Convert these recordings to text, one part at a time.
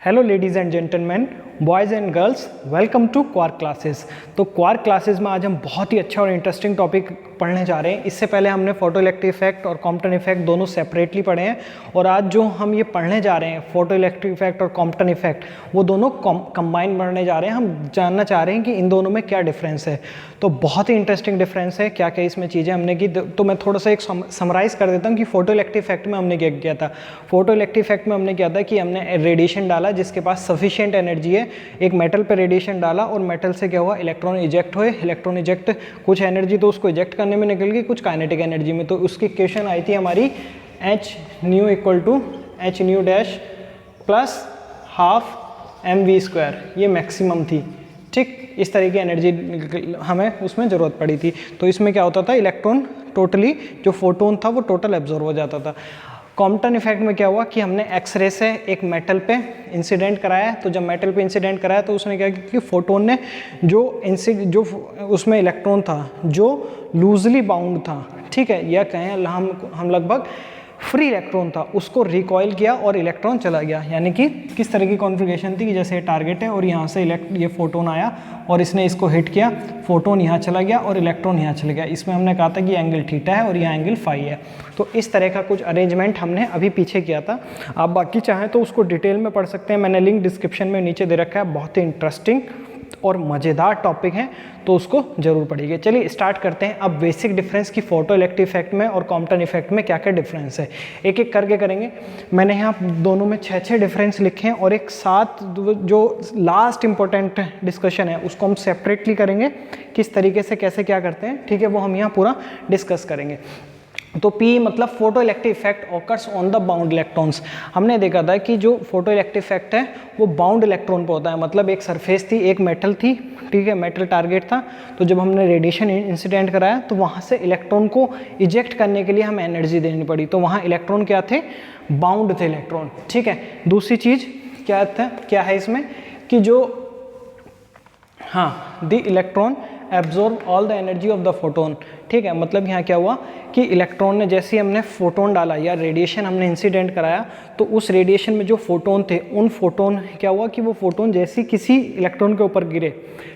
Hello ladies and gentleman, boys and girls, welcome to quark classes. तो quark classes में आज हम बहुत ही अच्छा और इंटरेस्टिंग टॉपिक पढ़ने जा रहे हैं। इससे पहले हमने फोटोइलेक्ट्रिक इफेक्ट और कॉम्पटन इफेक्ट दोनों सेपरेटली पढ़े हैं, और आज जो हम ये पढ़ने जा रहे हैं फोटोइलेक्ट्रिक इफेक्ट और कॉम्पटन इफेक्ट, वो दोनों कंबाइन पढ़ने जा रहे हैं। हम जानना चाह रहे हैं कि इन दोनों में क्या डिफरेंस है। तो बहुत ही इंटरेस्टिंग डिफरेंस है, क्या क्या इसमें चीज़ें हमने की। तो मैं थोड़ा सा एक समराइज़ कर देता हूँ कि फोटोइलेक्ट्रिक इफेक्ट में हमने क्या किया था। फोटोइलेक्ट्रिक इफेक्ट में हमने किया था कि हमने रेडिएशन डाला जिसके पास सफिशिएंट एनर्जी है, एक मेटल पे रेडिएशन डाला और मेटल से क्या हुआ, इलेक्ट्रॉन इजेक्ट हुए। इलेक्ट्रॉन इजेक्ट, कुछ एनर्जी तो उसको इजेक्ट करने में निकल गई, कुछ काइनेटिक एनर्जी में। तो उसकी इक्वेशन आई थी हमारी h nu equal to h nu dash plus half m v square, ये मैक्सिमम थी। ठीक, इस तरह की एनर्जी हमें उसमें ज़रूरत पड़ी थी। तो इसमें क्या होता था, इलेक्ट्रॉन टोटली, जो फोटोन था वो टोटल एब्जॉर्ब हो जाता था। कॉम्पटन इफेक्ट में क्या हुआ कि हमने एक्सरे से एक मेटल पे इंसिडेंट कराया। तो जब मेटल पे इंसिडेंट कराया तो उसने क्या किया कि फोटोन ने जो उसमें इलेक्ट्रॉन था जो लूजली बाउंड था, ठीक है, या कहें हम लगभग फ्री इलेक्ट्रॉन था, उसको रिकॉइल किया और इलेक्ट्रॉन चला गया। यानी कि किस तरह की कॉन्फ़िगरेशन थी कि जैसे ये टारगेट है और यहाँ से ये फोटोन आया और इसने इसको हिट किया, फोटोन यहाँ चला गया और इलेक्ट्रॉन यहाँ चला गया। इसमें हमने कहा था कि एंगल थीटा है और यहाँ एंगल फाई है। तो इस तरह का कुछ अरेंजमेंट हमने अभी पीछे किया था। आप बाकी चाहें तो उसको डिटेल में पढ़ सकते हैं, मैंने लिंक डिस्क्रिप्शन में नीचे दे रखा है। बहुत ही इंटरेस्टिंग और मज़ेदार टॉपिक है, तो उसको जरूर पढ़िए। चलिए स्टार्ट करते हैं। अब बेसिक डिफरेंस की फोटोइलेक्ट्रिक इफेक्ट में और कॉम्पटन इफेक्ट में क्या क्या डिफरेंस है, एक एक करके करेंगे। मैंने यहाँ दोनों में 6 डिफरेंस लिखे हैं और एक साथ जो लास्ट इंपॉर्टेंट डिस्कशन है उसको हम सेपरेटली करेंगे, किस तरीके से कैसे क्या करते हैं, ठीक है, वो हम यहाँ पूरा डिस्कस करेंगे। तो P मतलब photoelectric effect occurs on the bound electrons. हमने देखा था कि जो फोटोइलेक्ट्रिक इफेक्ट है वो बाउंड इलेक्ट्रॉन पे होता है। मतलब एक सरफेस थी, एक मेटल थी, ठीक है, मेटल टारगेट था। तो जब हमने रेडिएशन इंसिडेंट कराया तो वहाँ से इलेक्ट्रॉन को इजेक्ट करने के लिए हमें एनर्जी देनी पड़ी। तो वहाँ इलेक्ट्रॉन क्या थे, बाउंड थे इलेक्ट्रॉन, ठीक है। दूसरी चीज़ क्या है इसमें कि जो the electron absorb all the energy of the photon, ठीक है। मतलब यहाँ क्या हुआ कि इलेक्ट्रॉन ने, जैसे हमने फोटोन डाला या रेडिएशन हमने इंसिडेंट कराया, तो उस रेडिएशन में जो फोटोन थे, उन फोटोन क्या हुआ कि वो फोटोन जैसे किसी इलेक्ट्रॉन के ऊपर गिरे,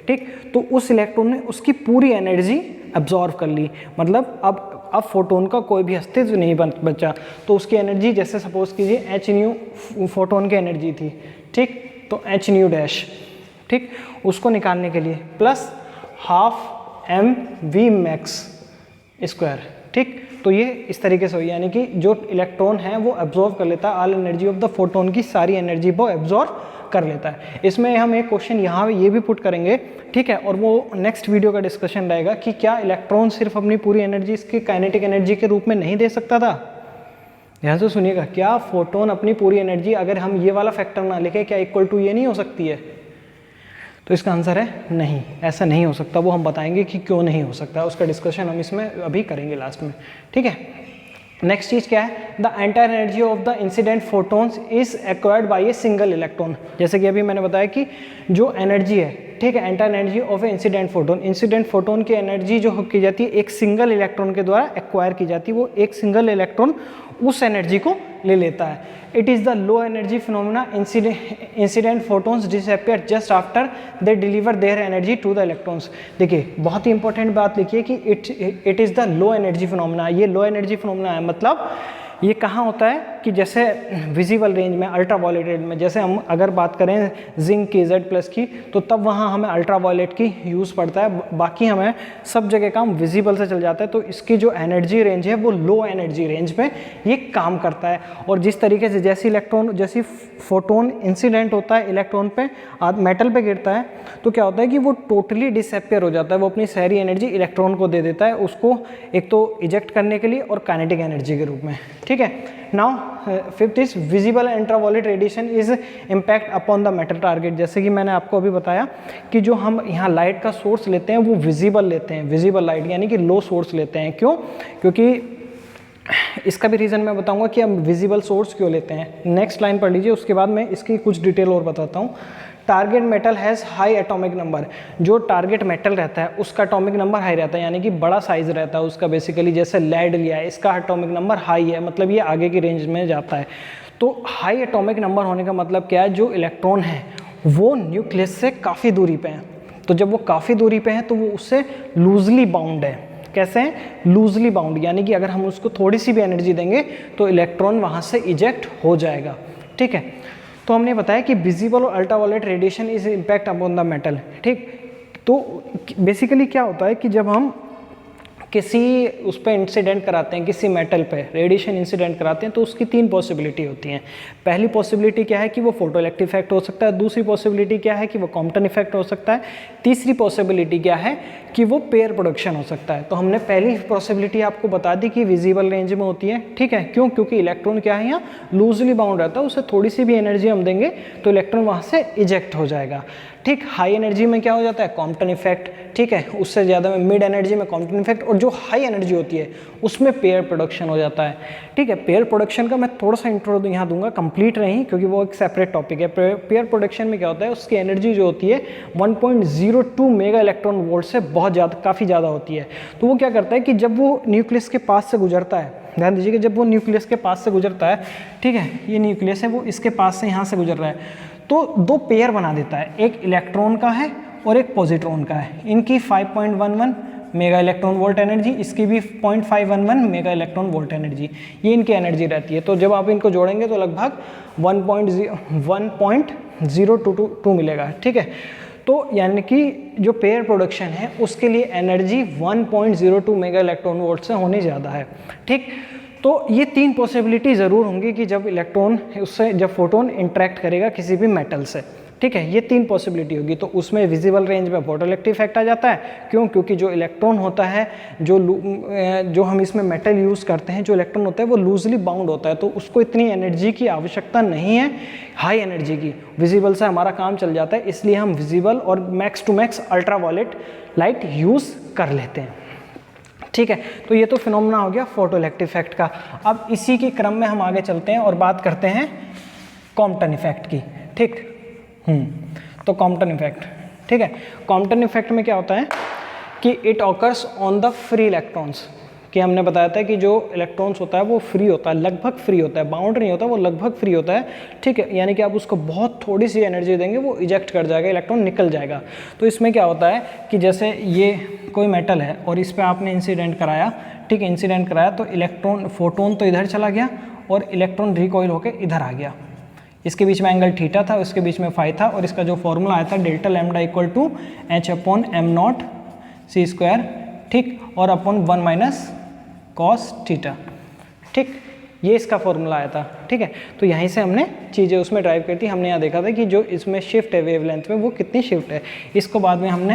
ठीक, तो उस इलेक्ट्रॉन ने उसकी पूरी एनर्जी एब्जॉर्व कर ली। मतलब अब फोटोन का कोई भी अस्तित्व नहीं बचा। तो उसकी एनर्जी, जैसे सपोज कीजिए एच न्यू फोटोन की एनर्जी थी, ठीक, तो एच न्यू डैश, ठीक, उसको निकालने के लिए plus half m v max square, ठीक। तो ये इस तरीके से हुई, यानी कि जो इलेक्ट्रॉन है वो एब्जॉर्व कर लेता है, all energy of the photon की सारी एनर्जी वो एब्जॉर्व कर लेता है। इसमें हम एक क्वेश्चन यहाँ ये भी पुट करेंगे, ठीक है, और वो नेक्स्ट वीडियो का डिस्कशन रहेगा कि क्या इलेक्ट्रॉन सिर्फ अपनी पूरी एनर्जी इसकी काइनेटिक एनर्जी के रूप में नहीं दे सकता था। ध्यान से सुनिएगा, क्या फोटोन अपनी पूरी एनर्जी, अगर हम ये वाला फैक्टर ना लिखे, क्या इक्वल टू ये नहीं हो सकती है? तो इसका आंसर है नहीं, ऐसा नहीं हो सकता। वो हम बताएंगे कि क्यों नहीं हो सकता, उसका डिस्कशन हम इसमें अभी करेंगे लास्ट में, ठीक है। नेक्स्ट चीज़ क्या है, the entire energy of the incident photons is acquired by a single electron. जैसे कि अभी मैंने बताया कि जो एनर्जी है, ठीक है, entire energy of A incident photon की एनर्जी जो की जाती है एक सिंगल इलेक्ट्रॉन के द्वारा एक्वायर की जाती है। वो एक सिंगल इलेक्ट्रॉन उस एनर्जी को ले लेता है। It is the low energy phenomena, incident photons disappear just after they deliver their energy to the electrons. देखिए बहुत ही इंपॉर्टेंट बात लिखिए कि it is the low energy phenomena. ये लो एनर्जी फिनोमेना है, मतलब ये कहाँ होता है कि जैसे विजिबल रेंज में, अल्ट्रा वायलेट रेंज में, जैसे हम अगर बात करें जिंक की Z+ की, तो तब वहाँ हमें अल्ट्रा वायलेट की यूज़ पड़ता है, बाकी हमें सब जगह काम विजिबल से चल जाता है। तो इसकी जो एनर्जी रेंज है वो लो एनर्जी रेंज में ये काम करता है। और जिस तरीके से जैसी फोटोन इंसिडेंट होता है इलेक्ट्रॉन पे, मेटल पे गिरता है, तो क्या होता है कि वो टोटली डिसअपियर हो जाता है। वो अपनी सारी एनर्जी इलेक्ट्रॉन को दे देता है, उसको एक तो इजेक्ट करने के लिए और काइनेटिक एनर्जी के रूप में, ठीक है। Now fifth is visible ultraviolet radiation is impact upon the metal target. जैसे कि मैंने आपको अभी बताया कि जो हम यहाँ लाइट का सोर्स लेते हैं वो विजिबल लेते हैं, विजिबल लाइट, यानी कि लो सोर्स लेते हैं। क्यों? क्योंकि इसका भी रीज़न मैं बताऊंगा कि हम विजिबल सोर्स क्यों लेते हैं। नेक्स्ट लाइन पढ़ लीजिए, उसके बाद मैं इसकी कुछ डिटेल और बताता हूँ। Target metal has high atomic number. जो टारगेट मेटल रहता है उसका एटॉमिक नंबर हाई रहता है, यानी कि बड़ा साइज रहता है उसका। बेसिकली जैसे लेड लिया है, इसका एटॉमिक नंबर हाई है, मतलब ये आगे की रेंज में जाता है। तो हाई एटॉमिक नंबर होने का मतलब क्या है, जो इलेक्ट्रॉन है वो न्यूक्लियस से काफ़ी दूरी पे हैं। तो जब वो काफ़ी दूरी पे हैं तो वो उससे लूजली बाउंड है। कैसे हैं? लूजली बाउंड, यानी कि अगर हम उसको थोड़ी सी भी एनर्जी देंगे तो इलेक्ट्रॉन वहाँ से इजेक्ट हो जाएगा। ठीक है, तो हमने बताया कि विजिबल और ultraviolet radiation is impact upon the metal. ठीक, तो बेसिकली क्या होता है कि जब हम किसी उस पर इंसिडेंट कराते हैं, किसी मेटल पे रेडिएशन इंसिडेंट कराते हैं, तो उसकी 3 पॉसिबिलिटी होती हैं। पहली पॉसिबिलिटी क्या है कि वो फोटो इलेक्ट्रिक इफेक्ट हो सकता है, दूसरी पॉसिबिलिटी क्या है कि वो कॉम्पटन इफेक्ट हो सकता है, तीसरी पॉसिबिलिटी क्या है कि वो पेयर प्रोडक्शन हो सकता है। तो हमने पहली पॉसिबिलिटी आपको बता दी कि विजिबल रेंज में होती है। ठीक है, क्यों? क्योंकि इलेक्ट्रॉन क्या है, यहाँ लूजली बाउंड रहता है, उसे थोड़ी सी भी एनर्जी हम देंगे तो इलेक्ट्रॉन वहाँ से इजेक्ट हो जाएगा। ठीक, हाई एनर्जी में क्या हो जाता है, कॉम्पटन इफेक्ट। ठीक है, उससे ज़्यादा में मिड एनर्जी में कॉम्पटन इफेक्ट, और जो हाई एनर्जी होती है उसमें पेयर प्रोडक्शन हो जाता है। ठीक है, पेयर प्रोडक्शन का मैं थोड़ा सा इंट्रो यहाँ दूंगा, कंप्लीट नहीं, क्योंकि वो एक सेपरेट टॉपिक है। पेयर प्रोडक्शन में क्या होता है, उसकी एनर्जी जो होती है 1.02 मेगा इलेक्ट्रॉन वोल्ट से बहुत ज़्यादा, काफ़ी ज़्यादा होती है। तो वो क्या करता है कि जब वो न्यूक्लियस के पास से गुजरता है, ध्यान दीजिएगा, जब वो न्यूक्लियस के पास से गुजरता है, ठीक है, ये न्यूक्लियस है, वो इसके पास से यहाँ से गुजर रहा है, तो 2 पेयर बना देता है, एक इलेक्ट्रॉन का है और एक पॉजिट्रॉन का है। इनकी 5.11 मेगा इलेक्ट्रॉन वोल्ट एनर्जी, इसकी भी 0.511 मेगा इलेक्ट्रॉन वोल्ट एनर्जी, ये इनकी एनर्जी रहती है। तो जब आप इनको जोड़ेंगे तो लगभग 1.022 मिलेगा। ठीक है, तो यानी कि जो पेयर प्रोडक्शन है उसके लिए एनर्जी 1.02 मेगा इलेक्ट्रॉन वोल्ट से होने ज़्यादा है। ठीक, तो ये 3 पॉसिबिलिटी ज़रूर होंगी कि जब इलेक्ट्रॉन उससे, जब फोटोन इंटरेक्ट करेगा किसी भी मेटल से। ठीक है, ये 3 पॉसिबिलिटी होगी। तो उसमें विजिबल रेंज में फोटो इलेक्ट्रिक इफेक्ट आ जाता है। क्यों? क्योंकि जो इलेक्ट्रॉन होता है, जो हम इसमें मेटल यूज़ करते हैं, जो इलेक्ट्रॉन होता है वो लूजली बाउंड होता है, तो उसको इतनी एनर्जी की आवश्यकता नहीं है हाई एनर्जी की। विजिबल से हमारा काम चल जाता है, इसलिए हम विजिबल और max to max ultraviolet light use कर लेते हैं। ठीक है, तो ये तो फिनोमेना हो गया फोटो इलेक्ट्रिक इफेक्ट का। अब इसी के क्रम में हम आगे चलते हैं और बात करते हैं कॉम्पटन इफेक्ट की। ठीक, तो कॉम्पटन इफेक्ट, ठीक है, कॉम्पटन इफेक्ट में क्या होता है कि it occurs on the free electrons, कि हमने बताया था कि जो इलेक्ट्रॉन्स होता है वो फ्री होता है, लगभग फ्री होता है, बाउंड नहीं होता, वो लगभग फ्री होता है। ठीक है, यानी कि आप उसको बहुत थोड़ी सी एनर्जी देंगे वो इजेक्ट कर जाएगा, इलेक्ट्रॉन निकल जाएगा। तो इसमें क्या होता है कि जैसे ये कोई मेटल है और इस पर आपने इंसिडेंट कराया, ठीक है, इंसिडेंट कराया तो इलेक्ट्रॉन, फोटोन तो इधर चला गया और इलेक्ट्रॉन रिकॉइल होकर इधर आ गया। इसके बीच में एंगल थीटा था, उसके बीच में फाई था, और इसका जो फॉर्मूला आया था delta lambda equal to h/m0c², ठीक, और अपॉन 1 - cos थीटा। ठीक, ये इसका फॉर्मूला आया था। ठीक है, तो यहीं से हमने चीज़ें उसमें ड्राइव कर थी। हमने यहाँ देखा था कि जो इसमें शिफ्ट है वेवलेंथ में वो कितनी शिफ्ट है, इसको बाद में हमने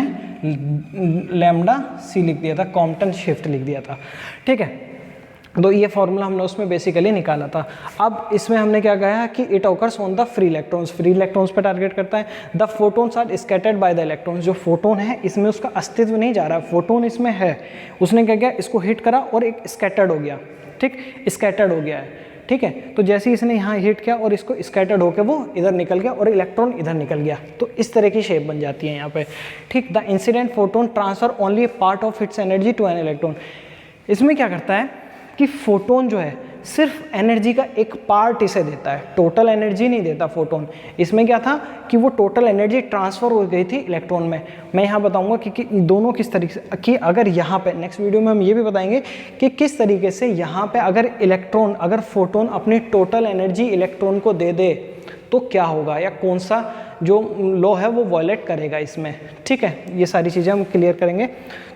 लैम्डा सी लिख दिया था, कॉम्पटन शिफ्ट लिख दिया था। ठीक है, तो ये फॉर्मूला हमने उसमें बेसिकली निकाला था। अब इसमें हमने क्या कहा कि it occurs on the free electrons, free electrons पे टारगेट करता है। The photons are scattered by the electrons, जो फोटोन है इसमें उसका अस्तित्व नहीं जा रहा, फोटोन इसमें है, उसने क्या किया, इसको हिट करा और एक स्कैटर्ड हो गया। ठीक, स्कैटर्ड हो गया है। ठीक है, तो जैसे इसने यहाँ हिट किया और इसको स्कैटर्ड होकर वो इधर निकल गया और इलेक्ट्रॉन इधर निकल गया, तो इस तरह की शेप बन जाती है यहाँ पे। ठीक, the incident photon transfer only a part of its energy to an electron. इसमें क्या करता है कि फोटोन जो है सिर्फ एनर्जी का एक पार्ट इसे देता है, टोटल एनर्जी नहीं देता फोटोन। इसमें क्या था कि वो टोटल एनर्जी ट्रांसफ़र हो गई थी इलेक्ट्रॉन में। मैं यहाँ बताऊंगा कि दोनों किस तरीके से, कि अगर यहाँ पे नेक्स्ट वीडियो में हम ये भी बताएंगे कि किस तरीके से यहाँ पे अगर इलेक्ट्रॉन, अगर फोटोन अपनी टोटल एनर्जी इलेक्ट्रॉन को दे दे तो क्या होगा, या कौन सा जो लॉ है वो वायलेट करेगा इसमें। ठीक है, ये सारी चीज़ें हम क्लियर करेंगे।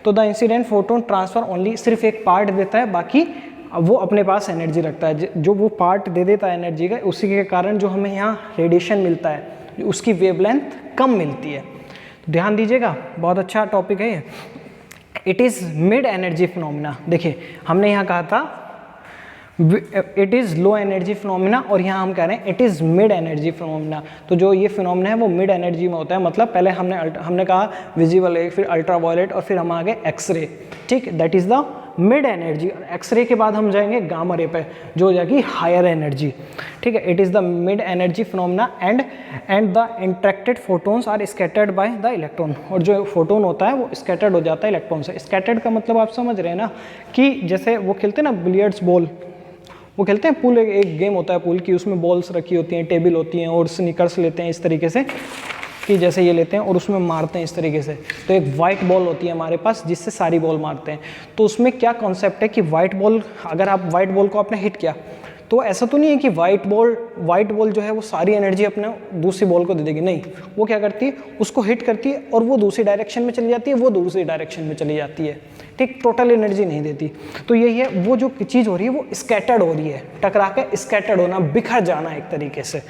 तो the incident photon transfer only, सिर्फ एक पार्ट देता है, बाकी वो अपने पास एनर्जी रखता है। जो वो पार्ट दे देता है एनर्जी का, उसी के कारण जो हमें यहाँ रेडिएशन मिलता है उसकी वेवलेंथ कम मिलती है। तो ध्यान दीजिएगा, बहुत अच्छा टॉपिक है ये। It is mid energy phenomena. देखिए हमने यहाँ कहा था it is low energy phenomena, और यहाँ हम कह रहे हैं it is mid energy phenomena. तो जो ये फिनोमिना है वो मिड एनर्जी में होता है, मतलब पहले हमने कहा विजिबल है, फिर अल्ट्रावायलेट, और फिर हम आगे एक्सरे। ठीक, that is the mid energy. X-ray के बाद हम जाएंगे गामा रे पे, जो हो जाएगी हायर एनर्जी। ठीक है, it is the mid energy phenomena and the interacted photons are scattered by the electron. और जो फोटोन होता है वो स्कैटर्ड हो जाता है इलेक्ट्रॉन से। स्कैटर्ड का मतलब आप समझ रहे हैं ना, कि जैसे वो खेलते हैं ना बिलियर्ड्स बॉल, वो खेलते हैं पूल, एक गेम होता है पूल की, उसमें बॉल्स रखी होती हैं, टेबल होती हैं और स्निकर्स लेते हैं इस तरीके से कि जैसे ये लेते हैं और उसमें मारते हैं इस तरीके से। तो एक वाइट बॉल होती है हमारे पास जिससे सारी बॉल मारते हैं। तो उसमें क्या कॉन्सेप्ट है कि वाइट बॉल, अगर आप वाइट बॉल को आपने हिट किया तो ऐसा तो नहीं है कि वाइट बॉल जो है वो सारी एनर्जी अपने दूसरी बॉल को दे देगी, नहीं, वो क्या करती है, उसको हिट करती है और वो दूसरी डायरेक्शन में चली जाती है, वो दूसरी डायरेक्शन में चली जाती है, ठीक, टोटल एनर्जी नहीं देती। तो यही है, वो जो चीज़ हो रही है वो स्कैटर्ड हो रही है, टकरा के स्कैटर्ड होना, बिखर जाना एक तरीके से,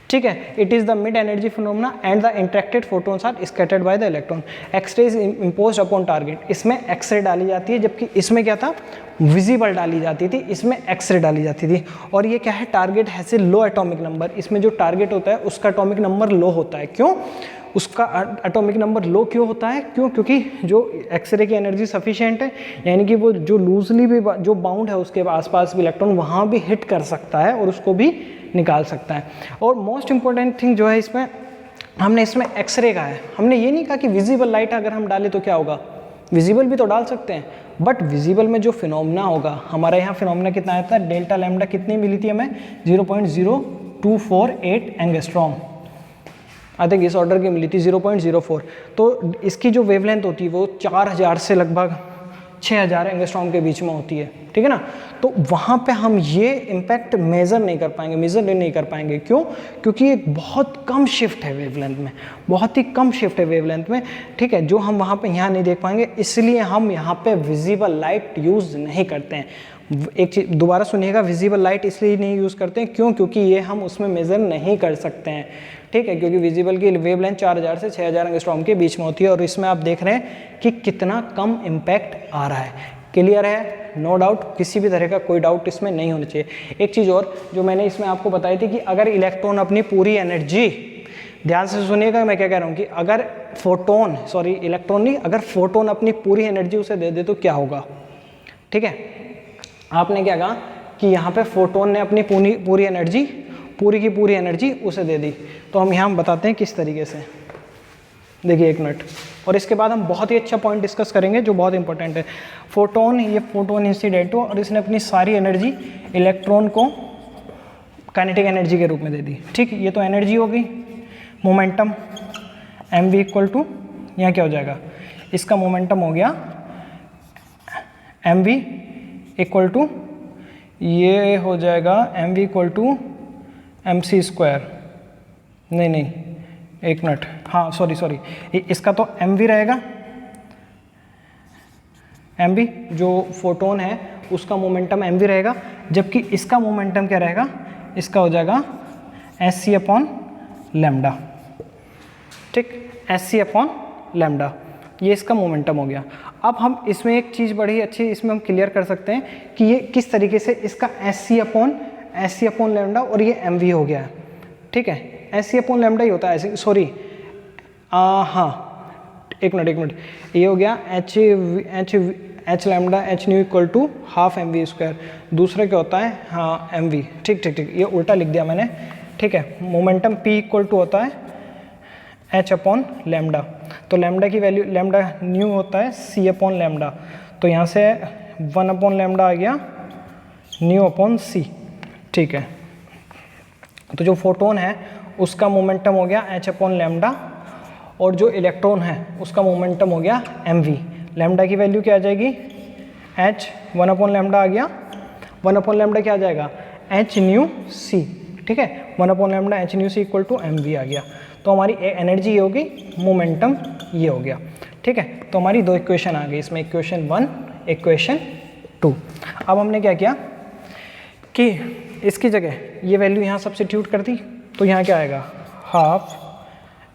ठीक है। It is the mid energy phenomena and the interacted photons are scattered by the electron. X-ray is imposed upon target, इसमें एक्सरे डाली जाती है, जबकि इसमें क्या था, विजिबल डाली जाती थी, इसमें एक्सरे डाली जाती थी। और ये क्या है, target has a low atomic number, इसमें जो टारगेट होता है उसका एटॉमिक नंबर लो होता है। क्यों उसका एटॉमिक नंबर लो क्यों होता है? क्योंकि जो एक्सरे की एनर्जी सफिशिएंट है, यानी कि वो जो लूजली भी जो बाउंड है उसके आसपास भी इलेक्ट्रॉन वहाँ भी हिट कर सकता है और उसको भी निकाल सकता है। और मोस्ट इंपॉर्टेंट थिंग जो है इसमें, हमने इसमें एक्सरे का है, हमने ये नहीं कहा कि विजिबल लाइट अगर हम डालें तो क्या होगा, विजिबल भी तो डाल सकते हैं, बट विजिबल में जो फिनोमेना होगा, हमारे यहाँ फिनोमेना कितना आया था, डेल्टा लैम्डा कितनी मिली थी हमें, 0.0248 एंगस्ट्रॉम, आई थिंक इस ऑर्डर की मिली थी 0.04। तो इसकी जो वेवलेंथ होती है वो 4000 से लगभग 6000 एंगस्ट्रॉम के बीच में होती है, ठीक है ना। तो वहाँ पे हम ये इम्पैक्ट मेजर नहीं कर पाएंगे, क्यों? क्योंकि एक बहुत कम शिफ्ट है वेवलेंथ में, बहुत ही कम शिफ्ट है वेवलेंथ में, ठीक है, जो हम वहाँ पे यहाँ नहीं देख पाएंगे, इसलिए हम यहाँ पे विजिबल लाइट यूज़ नहीं करते हैं। एक चीज़ दोबारा सुनिएगा, विजिबल लाइट इसलिए नहीं यूज़ करते हैं क्योंकि ये हम उसमें मेज़र नहीं कर सकते हैं, ठीक है, क्योंकि विजिबल की वेवलेंथ 4000 से 6000 एंगस्ट्रॉम के बीच में होती है और इसमें आप देख रहे हैं कि कितना कम इम्पैक्ट आ रहा है। क्लियर है? नो डाउट, किसी भी तरह का कोई डाउट इसमें नहीं होना चाहिए। एक चीज़ और जो मैंने इसमें आपको बताई थी कि अगर इलेक्ट्रॉन अपनी पूरी एनर्जी, ध्यान से सुनिएगा मैं क्या कह रहा हूँ, कि अगर इलेक्ट्रॉन नहीं, अगर फोटोन अपनी पूरी एनर्जी उसे दे दे तो क्या होगा, ठीक है। आपने क्या कहा कि यहाँ पे फोटोन ने अपनी पूरी एनर्जी, पूरी की पूरी एनर्जी उसे दे दी। तो हम यहाँ बताते हैं किस तरीके से, देखिए एक मिनट, और इसके बाद हम बहुत ही अच्छा पॉइंट डिस्कस करेंगे जो बहुत इंपॉर्टेंट है। फोटोन, ये फोटोन इंसिडेंट हो और इसने अपनी सारी एनर्जी इलेक्ट्रॉन को काइनेटिक एनर्जी के रूप में दे दी, ठीक। ये तो एनर्जी हो गई। मोमेंटम mv इक्वल टू, यहाँ क्या हो जाएगा, इसका मोमेंटम हो गया mv इक्वल टू, ये हो जाएगा mv equal to mc square, नहीं एक मिनट, हाँ सॉरी, इसका तो mv रहेगा, mv जो फोटोन है उसका मोमेंटम mv रहेगा, जबकि इसका मोमेंटम क्या रहेगा, इसका हो जाएगा sc अपॉन लैम्डा, ठीक, sc अपॉन लैम्डा, ये इसका मोमेंटम हो गया। अब हम इसमें एक चीज़ बड़ी अच्छी इसमें हम क्लियर कर सकते हैं कि ये किस तरीके से इसका sc अपॉन लैम्डा और ये mv हो गया है, ठीक है, sc अपॉन लैम्डा ही होता है ऐसे, सॉरी हाँ एक मिनट, ये हो गया H lambda H nu equal to half mv square, दूसरा क्या होता है, हाँ mv, ठीक, ये उल्टा लिख दिया मैंने, ठीक है। मोमेंटम p इक्वल टू होता है h अपॉन लैम्डा, तो लैम्डा की वैल्यू, लैम्डा न्यू होता है c अपॉन लैम्डा, तो यहाँ से 1 अपॉन लैम्डा आ गया न्यू अपॉन c, ठीक है। तो जो फोटोन है उसका मोमेंटम हो गया h अपॉन लैम्डा और जो इलेक्ट्रॉन है उसका मोमेंटम हो गया mv। लैम्डा की वैल्यू क्या आ जाएगी, h 1 अपॉन लैम्डा आ गया, 1 अपॉन लैम्डा क्या आ जाएगा, h न्यू c, ठीक है, 1 upon lambda h nu c equal to mv आ गया। तो हमारी एनर्जी ये होगी, मोमेंटम ये हो गया, ठीक है। तो हमारी दो इक्वेशन आ गई इसमें, इक्वेशन 1, इक्वेशन 2। अब हमने क्या किया कि इसकी जगह ये वैल्यू यहाँ सब्स्टिट्यूट कर दी, तो यहाँ क्या आएगा, हाफ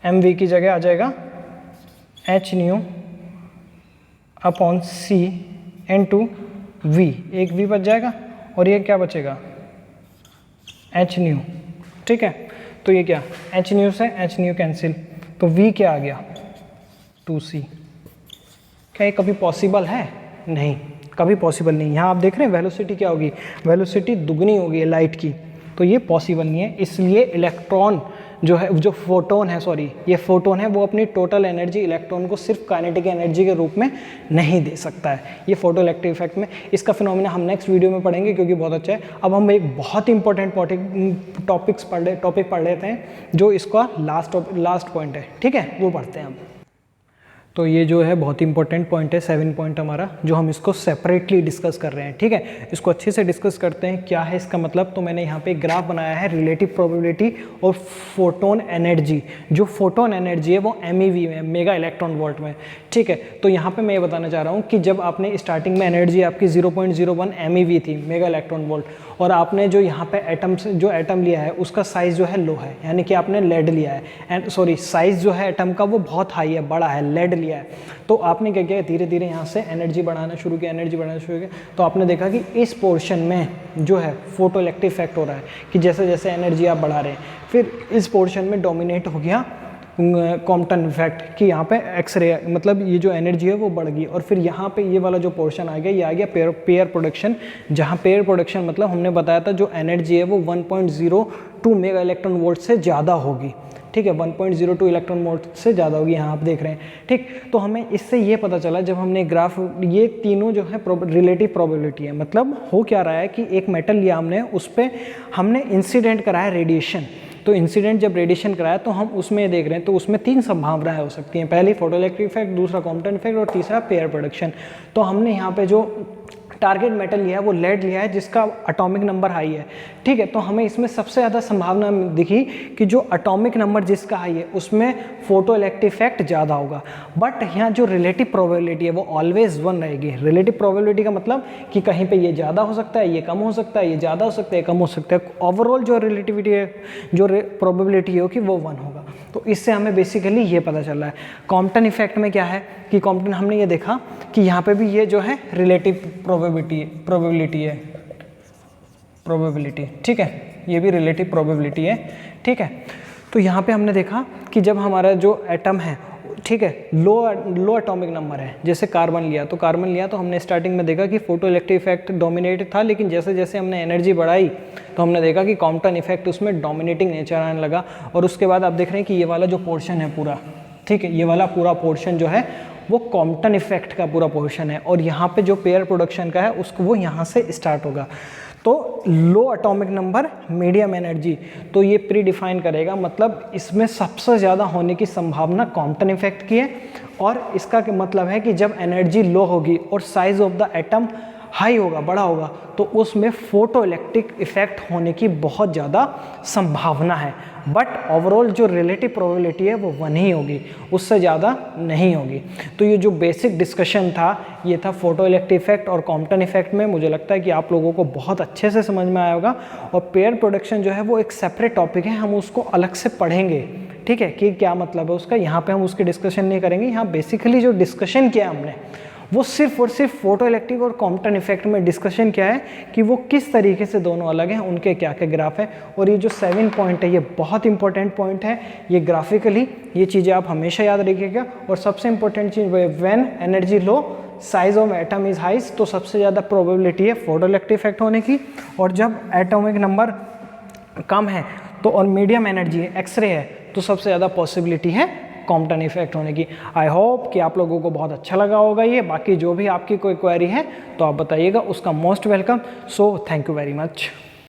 mv की जगह आ जाएगा h new upon c into v, एक v बच जाएगा और ये क्या बचेगा, h न्यू, ठीक है। तो ये क्या, h न्यू से h न्यू कैंसिल, तो v क्या आ गया, 2c। क्या ये कभी पॉसिबल है? नहीं, कभी पॉसिबल नहीं। यहाँ आप देख रहे हैं वेलोसिटी क्या होगी, वेलोसिटी दुगनी होगी लाइट की, तो ये पॉसिबल नहीं है। इसलिए इलेक्ट्रॉन जो फोटोन है, सॉरी ये फोटोन है, वो अपनी टोटल एनर्जी इलेक्ट्रॉन को सिर्फ काइनेटिक एनर्जी के रूप में नहीं दे सकता है, ये फोटो इलेक्ट्रिक इफेक्ट में। इसका फिनोमिना हम नेक्स्ट वीडियो में पढ़ेंगे क्योंकि बहुत अच्छा है। अब हम एक बहुत इंपॉर्टेंट टॉपिक पढ़ लेते हैं जो इसका लास्ट पॉइंट है, ठीक है, वो पढ़ते हैं हम। तो ये जो है बहुत इंपॉर्टेंट पॉइंट है, 7 पॉइंट हमारा, जो हम इसको सेपरेटली डिस्कस कर रहे हैं, ठीक है। इसको अच्छे से डिस्कस करते हैं, क्या है इसका मतलब। तो मैंने यहाँ पे एक ग्राफ बनाया है रिलेटिव प्रोबेबिलिटी और फोटोन एनर्जी। जो फोटोन एनर्जी है वो MEV में, मेगा इलेक्ट्रॉन वोल्ट में, ठीक है। तो यहाँ पे मैं ये बताना चाह रहा हूँ कि जब आपने स्टार्टिंग में एनर्जी आपकी 0.01 MEV थी, मेगा इलेक्ट्रॉन वोल्ट, और आपने जो यहाँ पे एटम लिया है उसका साइज़ जो है लो है, यानी कि आपने लेड लिया है, एंड सॉरी साइज़ जो है एटम का वो बहुत हाई है, बड़ा है, लेड लिया है। तो आपने क्या किया, धीरे धीरे यहाँ से एनर्जी बढ़ाना शुरू किया, तो आपने देखा कि इस पोर्शन में जो है फोटो इलेक्ट्रिक इफेक्ट हो रहा है कि जैसे जैसे एनर्जी आप बढ़ा रहे हैं, फिर इस पोर्शन में डोमिनेट हो गया कॉम्पटन इफेक्ट कि यहाँ पे एक्सरे, मतलब ये जो एनर्जी है वो बढ़ गई, और फिर यहाँ पे ये वाला जो पोर्शन आ गया, ये आ गया पेयर प्रोडक्शन, जहाँ पेयर प्रोडक्शन मतलब हमने बताया था जो एनर्जी है वो 1.02 मेगा इलेक्ट्रॉन वोल्ट से ज़्यादा होगी, ठीक है, 1.02 इलेक्ट्रॉन वोल्ट से ज़्यादा होगी, यहाँ आप देख रहे हैं, ठीक। तो हमें इससे ये पता चला जब हमने ग्राफ, ये तीनों जो है रिलेटिव प्रोबेबिलिटी है, मतलब हो क्या रहा है कि एक मेटल लिया हमने, उस पर हमने इंसिडेंट कराया रेडिएशन। तो इंसिडेंट जब रेडिएशन कराया तो हम उसमें देख रहे हैं, तो उसमें 3 संभावनाएं हो सकती हैं, पहली फोटो इलेक्ट्रिक इफेक्ट, दूसरा कॉम्पटन इफेक्ट और तीसरा पेयर प्रोडक्शन। तो हमने यहाँ पे जो टारगेट मेटल लिया है वो लेड लिया है जिसका एटॉमिक नंबर हाई है, ठीक है। तो हमें इसमें सबसे ज़्यादा संभावना दिखी कि जो एटॉमिक नंबर जिसका हाई है उसमें फोटो इलेक्ट्रिक इफेक्ट ज़्यादा होगा। बट यहाँ जो रिलेटिव प्रोबेबिलिटी है वो ऑलवेज 1 रहेगी। रिलेटिव प्रोबेबिलिटी का मतलब कि कहीं पे ये ज़्यादा हो सकता है, ये कम हो सकता है, ये ज़्यादा हो सकता है, कम हो सकता है, ओवरऑल जो रिलेटिविटी है, जो प्रोबेबिलिटी होगी वो 1 होगा। तो इससे हमें बेसिकली ये पता चल रहा है। कॉम्पटन इफेक्ट में क्या है कि कॉम्पटन, हमने ये देखा कि यहाँ पे भी ये जो है रिलेटिव प्रोबेबिलिटी, ठीक है, ये भी रिलेटिव प्रोबेबिलिटी है, ठीक है। तो यहाँ पे हमने देखा कि जब हमारा जो एटम है, ठीक है, लो एटॉमिक नंबर है, जैसे कार्बन लिया तो हमने स्टार्टिंग में देखा कि फोटो इलेक्ट्रिक इफेक्ट डोमिनेटेड था, लेकिन जैसे जैसे हमने एनर्जी बढ़ाई तो हमने देखा कि कॉम्पटन इफेक्ट उसमें डोमिनेटिंग नेचर आने लगा। और उसके बाद आप देख रहे हैं कि ये वाला जो पोर्शन है पूरा, ठीक है, ये वाला पूरा पोर्शन जो है वो कॉम्पटन इफेक्ट का पूरा पोर्शन है, और यहाँ पे जो पेयर प्रोडक्शन का है उसको वो यहाँ से स्टार्ट होगा। तो लो एटॉमिक नंबर, मीडियम एनर्जी, तो ये प्री डिफाइन करेगा, मतलब इसमें सबसे ज़्यादा होने की संभावना कॉम्पटन इफेक्ट की है। और इसका मतलब है कि जब एनर्जी लो होगी और size of the atom high होगा, बड़ा होगा, तो उसमें फोटो इलेक्ट्रिक इफेक्ट होने की बहुत ज़्यादा संभावना है। बट ओवरऑल जो रिलेटिव प्रोबेबिलिटी है वो 1 ही होगी, उससे ज़्यादा नहीं होगी। तो ये जो बेसिक डिस्कशन था ये था फोटो इलेक्ट्रिक इफेक्ट और कॉम्पटन इफेक्ट में। मुझे लगता है कि आप लोगों को बहुत अच्छे से समझ में आया होगा। और पेयर प्रोडक्शन जो है वो एक सेपरेट टॉपिक है, हम उसको अलग से पढ़ेंगे, ठीक है, कि क्या मतलब है उसका। यहाँ पे हम उसकी डिस्कशन नहीं करेंगे। यहाँ बेसिकली जो डिस्कशन किया हमने वो सिर्फ और सिर्फ फोटो इलेक्ट्रिक और कॉम्पटन इफेक्ट में डिस्कशन किया है कि वो किस तरीके से दोनों अलग हैं, उनके क्या क्या ग्राफ है। और ये जो 7 पॉइंट है ये बहुत इंपॉर्टेंट पॉइंट है, ये ग्राफिकली ये चीज़ें आप हमेशा याद रखिएगा। और सबसे important cheese when energy low size of atom is high, तो सबसे ज़्यादा प्रोबेबिलिटी है फोटो इलेक्ट्रिक इफेक्ट होने की। और जब एटॉमिक नंबर कम है तो और मीडियम एनर्जी है, एक्सरे है, तो सबसे ज़्यादा पॉसिबिलिटी है कॉम्पटन इफेक्ट होने की। आई होप कि आप लोगों को बहुत अच्छा लगा होगा ये। बाकी जो भी आपकी कोई क्वेरी है तो आप बताइएगा, उसका most welcome. So thank you very much.